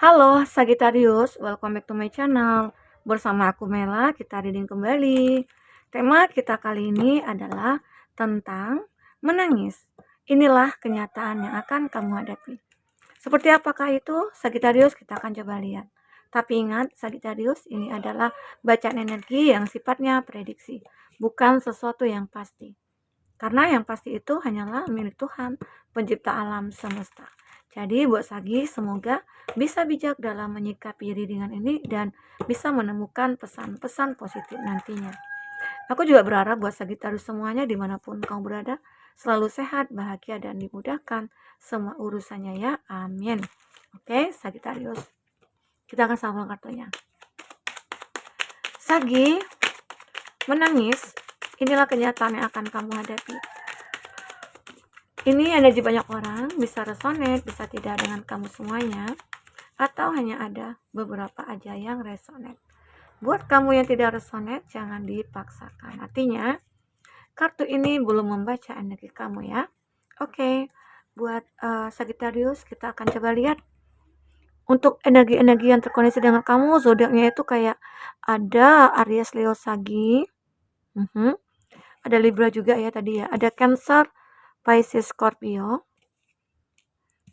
Halo Sagittarius, welcome back to my channel. Bersama aku Mela, kita reading kembali. Tema kita kali ini adalah tentang menangis. Inilah kenyataan yang akan kamu hadapi. Seperti apakah itu? Sagittarius, kita akan coba lihat. Tapi ingat, Sagittarius, ini adalah bacaan energi yang sifatnya prediksi, bukan sesuatu yang pasti. Karena yang pasti itu hanyalah milik Tuhan, pencipta alam semesta. Jadi buat Sagi, semoga bisa bijak dalam menyikapi readingan ini dan bisa menemukan pesan-pesan positif nantinya. Aku juga berharap buat Sagittarius semuanya dimanapun kamu berada, selalu sehat, bahagia, dan dimudahkan semua urusannya ya. Amin. Oke, Sagittarius. Kita akan sambung kartunya. Sagi, menangis, inilah kenyataan yang akan kamu hadapi. Ini energi banyak orang, bisa resonate, bisa tidak dengan kamu semuanya, atau hanya ada beberapa aja yang resonate. Buat kamu yang tidak resonate, jangan dipaksakan. Artinya, kartu ini belum membaca energi kamu ya. Oke, buat Sagittarius, kita akan coba lihat. Untuk energi-energi yang terkoneksi dengan kamu, zodiaknya itu kayak ada Aries, Leo, Sagi. Ada Libra juga ya tadi ya. Ada Cancer, Pisces, Scorpio.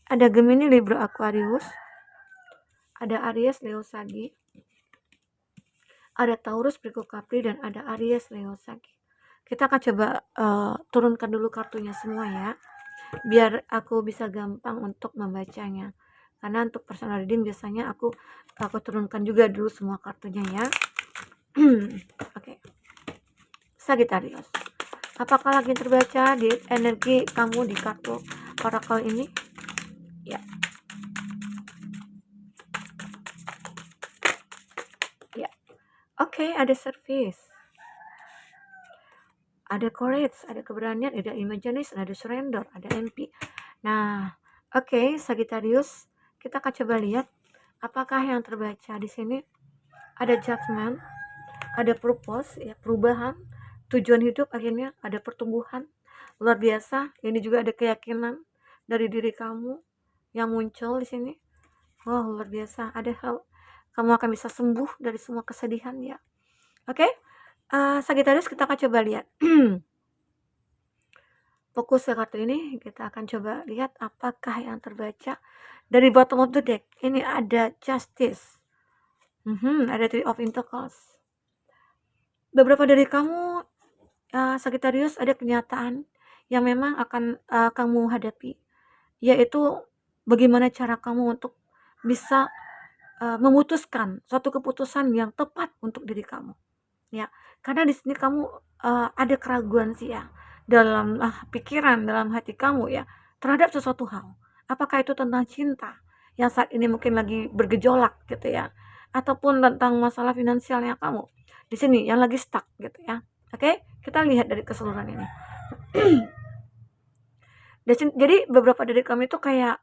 Ada Gemini, Libra, Aquarius. Ada Aries, Leo, Sagi. Ada Taurus, Virgo, Capri, dan ada Aries, Leo, Sagi. Kita akan coba turunkan dulu kartunya semua ya, biar aku bisa gampang untuk membacanya. Karena untuk personal reading biasanya aku turunkan juga dulu semua kartunya ya. Oke. Sagittarius, apakah lagi terbaca di energi kamu di kartu oracle ini? Ya. Ya. Oke, ada service. Ada courage, ada keberanian, ada imagination, ada surrender, ada MP. Nah, oke, Sagittarius, kita akan coba lihat apakah yang terbaca di sini. Ada judgment, ada purpose, ya, perubahan, tujuan hidup, akhirnya ada pertumbuhan luar biasa. Ini juga ada keyakinan dari diri kamu yang muncul di sini. Wow, luar biasa. Ada hal kamu akan bisa sembuh dari semua kesedihan ya. Oke, Sagittarius, kita akan coba lihat. Fokus ke kartu ini, kita akan coba lihat apakah yang terbaca dari bottom of the deck. Ini ada Justice, ada Three of Pentacles. Beberapa dari kamu, Sagittarius, ada kenyataan yang memang akan kamu hadapi, yaitu bagaimana cara kamu untuk bisa memutuskan suatu keputusan yang tepat untuk diri kamu. Ya, karena di sini kamu ada keraguan sih ya dalam pikiran, dalam hati kamu ya terhadap sesuatu hal. Apakah itu tentang cinta yang saat ini mungkin lagi bergejolak gitu ya, ataupun tentang masalah finansialnya kamu di sini yang lagi stuck gitu ya. Oke, kita lihat dari keseluruhan ini. Jadi beberapa dari kami itu kayak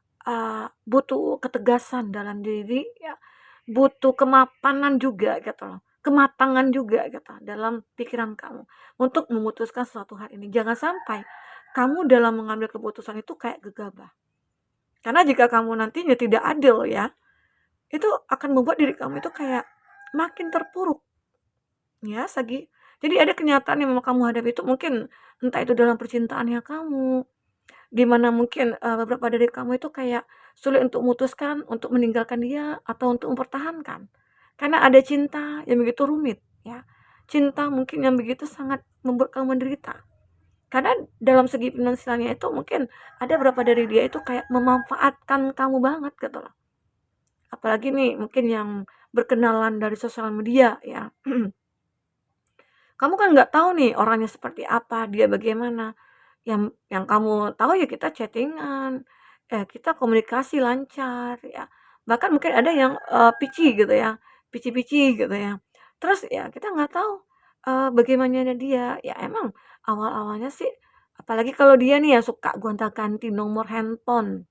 butuh ketegasan dalam diri ya, butuh kemapanan juga gitu loh, kematangan juga gitu dalam pikiran kamu untuk memutuskan suatu hal ini. Jangan sampai kamu dalam mengambil keputusan itu kayak gegabah. Karena jika kamu nantinya tidak adil ya, itu akan membuat diri kamu itu kayak makin terpuruk. Ya, Sagi. Jadi ada kenyataan yang memang kamu hadapi itu mungkin entah itu dalam percintaannya kamu, di mana mungkin beberapa dari kamu itu kayak sulit untuk memutuskan untuk meninggalkan dia atau untuk mempertahankan. Karena ada cinta yang begitu rumit ya. Cinta mungkin yang begitu sangat membuat kamu menderita. Karena dalam segi finansialnya itu mungkin ada beberapa dari dia itu kayak memanfaatkan kamu banget gitu loh. Apalagi nih mungkin yang berkenalan dari sosial media ya. Kamu kan nggak tahu nih orangnya seperti apa, dia bagaimana. Yang kamu tahu ya kita chattingan, kita komunikasi lancar ya. Bahkan mungkin ada yang pici gitu ya, pici-pici gitu ya. Terus ya kita nggak tahu bagaimananya dia. Ya emang awal-awalnya sih, apalagi kalau dia nih yang suka gonta-ganti nomor handphone.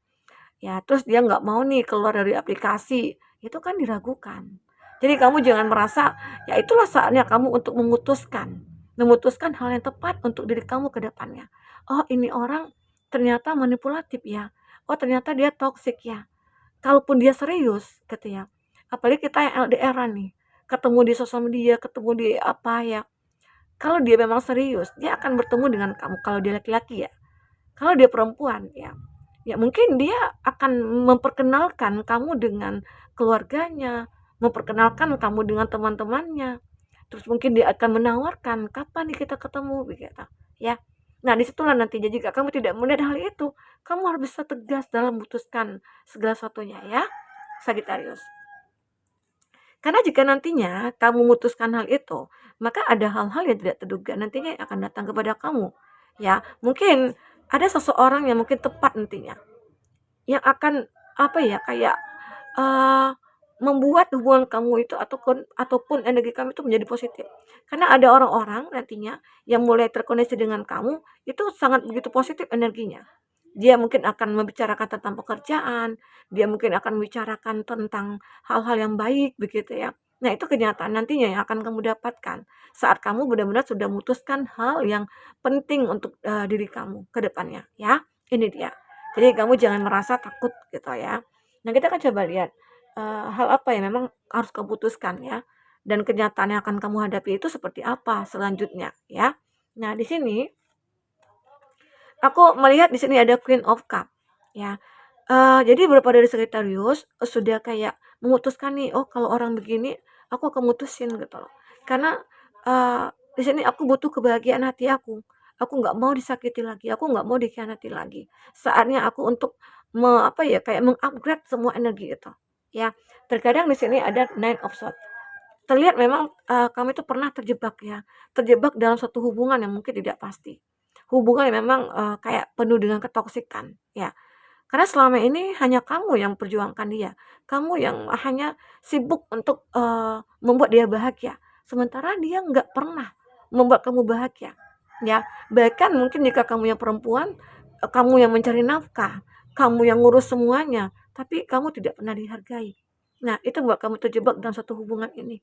Ya, terus dia nggak mau nih keluar dari aplikasi, itu kan diragukan. Jadi kamu jangan merasa, ya itulah saatnya kamu untuk memutuskan hal yang tepat untuk diri kamu ke depannya. Oh, ini orang ternyata manipulatif ya. Oh, ternyata dia toksik ya. kalaupun dia serius gitu ya, apalagi kita yang LDR-an nih, ketemu di sosial media, ketemu di apa ya, kalau dia memang serius, dia akan bertemu dengan kamu kalau dia laki-laki ya. Kalau dia perempuan ya mungkin dia akan memperkenalkan kamu dengan keluarganya, memperkenalkan kamu dengan teman-temannya. Terus mungkin dia akan menawarkan, "Kapan nih kita ketemu?" Begitu, ya. Nah, disitulah nantinya jika kamu tidak melihat hal itu, kamu harus bisa tegas dalam memutuskan segala sesuatunya ya, Sagittarius. Karena jika nantinya kamu memutuskan hal itu, maka ada hal-hal yang tidak terduga nantinya yang akan datang kepada kamu. Ya, mungkin ada seseorang yang mungkin tepat nantinya, yang akan apa ya, kayak eee, membuat hubungan kamu itu ataupun energi kamu itu menjadi positif. Karena ada orang-orang nantinya yang mulai terkoneksi dengan kamu, itu sangat begitu positif energinya. Dia mungkin akan membicarakan tentang pekerjaan, dia mungkin akan membicarakan tentang hal-hal yang baik begitu ya. Nah, itu kenyataan nantinya yang akan kamu dapatkan saat kamu benar-benar sudah memutuskan hal yang penting untuk, diri kamu ke depannya ya. Ini dia. Jadi kamu jangan merasa takut gitu ya. Nah, kita akan coba lihat, hal apa yang memang harus kamu putuskan ya, dan kenyataan yang akan kamu hadapi itu seperti apa selanjutnya ya. Nah, di sini aku melihat di sini ada Queen of Cup, ya. Jadi beberapa dari Sagittarius sudah kayak memutuskan nih, "Oh, kalau orang begini aku akan mutusin," gitu loh. Karena, di sini aku butuh kebahagiaan hati aku. Aku nggak mau disakiti lagi, aku nggak mau dikhianati lagi. Saatnya aku untuk apa ya, kayak mengupgrade semua energi itu, ya. Terkadang di sini ada Nine of Swords. Terlihat memang, kamu itu pernah terjebak ya, terjebak dalam suatu hubungan yang mungkin tidak pasti. Hubungan yang memang, kayak penuh dengan ketoksikan, ya. Karena selama ini hanya kamu yang memperjuangkan dia, kamu yang hanya sibuk untuk, membuat dia bahagia, sementara dia nggak pernah membuat kamu bahagia, ya. Bahkan mungkin jika kamu yang perempuan, kamu yang mencari nafkah, kamu yang ngurus semuanya, tapi kamu tidak pernah dihargai. Nah, itu membuat kamu terjebak dalam satu hubungan ini.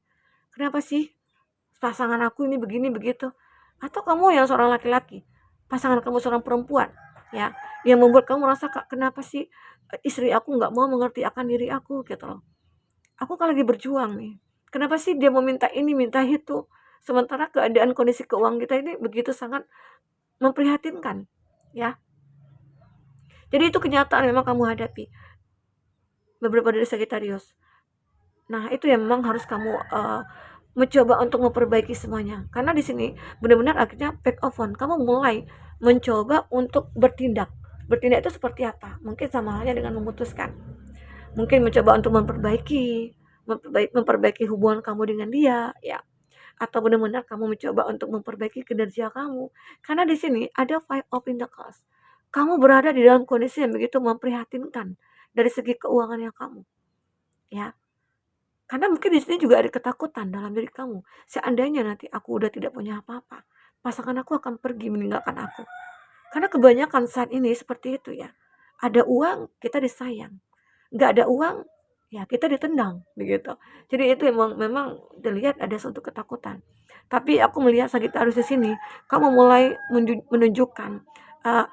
Kenapa sih pasangan aku ini begini begitu? Atau kamu yang seorang laki-laki, pasangan kamu seorang perempuan, ya, yang membuat kamu merasa, "Kak, kenapa sih istri aku nggak mau mengerti akan diri aku?" Gitu loh. Aku kan lagi berjuang nih. Kenapa sih dia mau minta ini, minta itu, sementara keadaan kondisi keuangan kita ini begitu sangat memprihatinkan, ya. Jadi itu kenyataan memang kamu hadapi, beberapa dari Sagittarius. Nah, itu yang memang harus kamu, mencoba untuk memperbaiki semuanya. Karena di sini benar-benar akhirnya back off on, kamu mulai mencoba untuk bertindak. Bertindak itu seperti apa? Mungkin sama halnya dengan memutuskan. Mungkin mencoba untuk memperbaiki hubungan kamu dengan dia, ya. Atau benar-benar kamu mencoba untuk memperbaiki kinerja kamu. Karena di sini ada Five of Pentacles. Kamu berada di dalam kondisi yang begitu memprihatinkan dari segi keuangannya kamu, ya. Karena mungkin di sini juga ada ketakutan dalam diri kamu. Seandainya nanti aku udah tidak punya apa-apa, pasangan aku akan pergi meninggalkan aku. Karena kebanyakan saat ini seperti itu ya. Ada uang, kita disayang. Nggak ada uang, ya kita ditendang, begitu. Jadi itu memang memang dilihat ada suatu ketakutan. Tapi aku melihat Sagittarius di sini, kamu mulai menunjukkan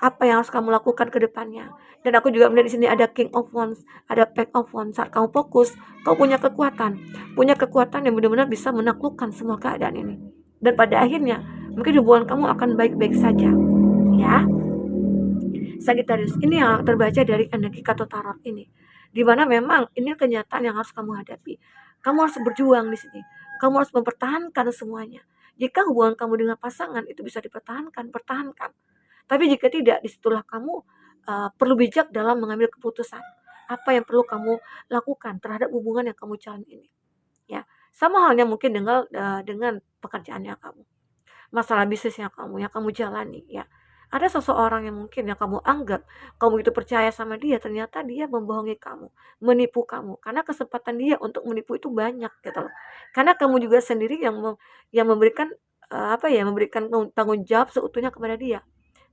apa yang harus kamu lakukan ke depannya. Dan aku juga melihat di sini ada King of Wands, ada Page of Wands. Saat kamu fokus, kamu punya kekuatan yang benar-benar bisa menaklukkan semua keadaan ini. Dan pada akhirnya, mungkin hubungan kamu akan baik-baik saja, ya. Sagittarius, ini yang terbaca dari energi kartu tarot ini. Di mana memang ini kenyataan yang harus kamu hadapi. Kamu harus berjuang di sini. Kamu harus mempertahankan semuanya. Jika hubungan kamu dengan pasangan itu bisa dipertahankan, pertahankan. Tapi jika tidak, disitulah kamu perlu bijak dalam mengambil keputusan. Apa yang perlu kamu lakukan terhadap hubungan yang kamu jalani ini. Ya, sama halnya mungkin dengan pekerjaannya kamu, masalah bisnisnya kamu yang kamu jalani ya. Ada seseorang yang mungkin yang kamu anggap kamu itu percaya sama dia, ternyata dia membohongi kamu, menipu kamu. Karena kesempatan dia untuk menipu itu banyak gitu loh. Karena kamu juga sendiri yang memberikan apa ya, memberikan tanggung jawab seutuhnya kepada dia.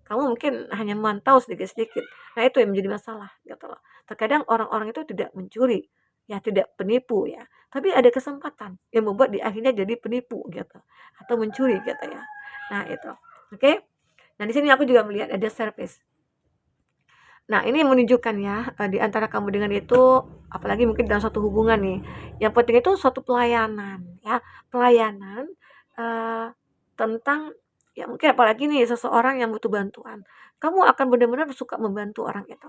Kamu mungkin hanya memantau sedikit-sedikit. Nah, itu yang menjadi masalah gitu loh. Terkadang orang-orang itu tidak mencuri, ya tidak penipu ya, tapi ada kesempatan yang membuat di akhirnya jadi penipu gitu atau mencuri gitu ya. Nah, itu. Oke. Nah, di sini aku juga melihat ada service. Nah, ini menunjukkan ya, di antara kamu dengan itu, apalagi mungkin dalam satu hubungan nih, yang penting itu suatu pelayanan ya, pelayanan, eee, tentang ya mungkin apalagi nih seseorang yang butuh bantuan, kamu akan benar-benar suka membantu orang itu.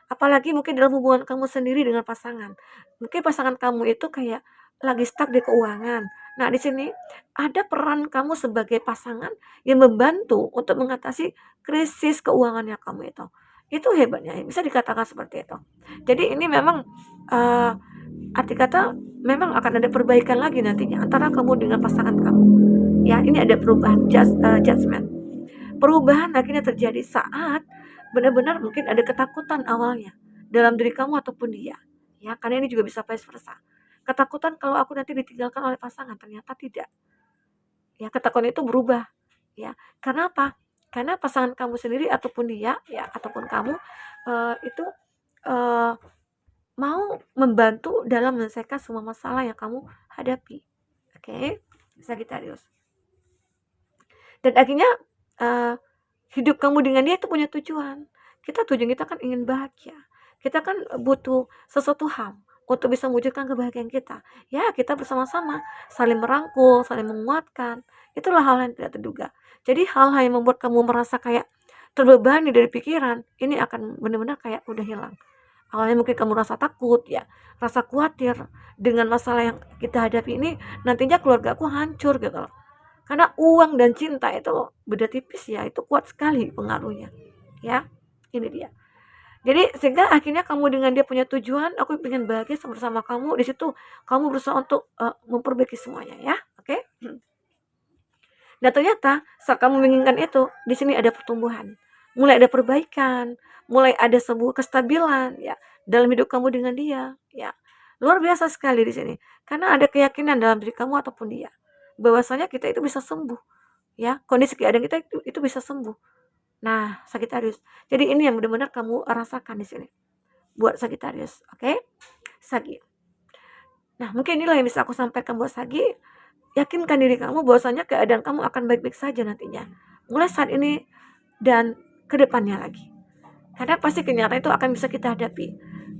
Apalagi mungkin dalam hubungan kamu sendiri dengan pasangan, mungkin pasangan kamu itu kayak lagi stuck di keuangan. Nah, di sini ada peran kamu sebagai pasangan yang membantu untuk mengatasi krisis keuangannya kamu itu. Itu hebatnya, bisa dikatakan seperti itu. Jadi ini memang, eee, arti kata memang akan ada perbaikan lagi nantinya antara kamu dengan pasangan kamu. Ya, ini ada perubahan judgment. Perubahan akhirnya terjadi saat benar-benar mungkin ada ketakutan awalnya dalam diri kamu ataupun dia, ya, karena ini juga bisa vice versa. Ketakutan kalau aku nanti ditinggalkan oleh pasangan, ternyata tidak. Ya, ketakutan itu berubah, ya. Karena apa? Karena pasangan kamu sendiri ataupun dia, ya, ataupun kamu, itu, eee, mau membantu dalam menyelesaikan semua masalah yang kamu hadapi. Oke, Sagittarius. Dan akhirnya, eee, hidup kamu dengan dia itu punya tujuan. Tujuan kita kan ingin bahagia. Kita kan butuh sesuatu hal untuk bisa mewujudkan kebahagiaan kita. Ya, kita bersama-sama saling merangkul, saling menguatkan. Itulah hal yang tidak terduga. Jadi hal-hal yang membuat kamu merasa kayak terbebani dari pikiran, ini akan benar-benar kayak udah hilang. Awalnya mungkin kamu rasa takut ya, rasa khawatir dengan masalah yang kita hadapi ini nantinya keluarga aku hancur gitu loh. Karena uang dan cinta itu beda tipis ya, itu kuat sekali pengaruhnya. Ya, ini dia. Jadi sehingga akhirnya kamu dengan dia punya tujuan, aku pengen bahagia bersama kamu. Di situ kamu berusaha untuk memperbaiki semuanya ya, oke? Dan ternyata saat kamu menginginkan itu, di sini ada pertumbuhan, mulai ada perbaikan, mulai ada sebuah kestabilan ya dalam hidup kamu dengan dia, ya. Luar biasa sekali di sini. Karena ada keyakinan dalam diri kamu ataupun dia bahwasanya kita itu bisa sembuh, ya. Kondisi keadaan kita itu bisa sembuh. Nah, Sagittarius. Jadi ini yang benar-benar kamu rasakan di sini buat Sagittarius, oke? Sagi. Nah, mungkin inilah yang bisa aku sampaikan buat Sagi. Yakinkan diri kamu bahwasanya keadaan kamu akan baik-baik saja nantinya. Mulai saat ini dan ke depannya lagi. Karena pasti kenyataan itu akan bisa kita hadapi.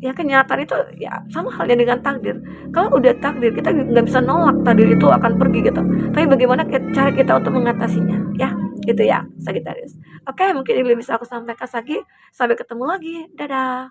Ya kenyataan itu ya sama halnya dengan takdir. Kalau udah takdir kita nggak bisa nolak takdir itu akan pergi gitu. Tapi bagaimana cara kita untuk mengatasinya ya? Gitu ya, Sagittarius. Oke, mungkin ini bisa aku sampaikan lagi. Sampai ketemu lagi. Dadah.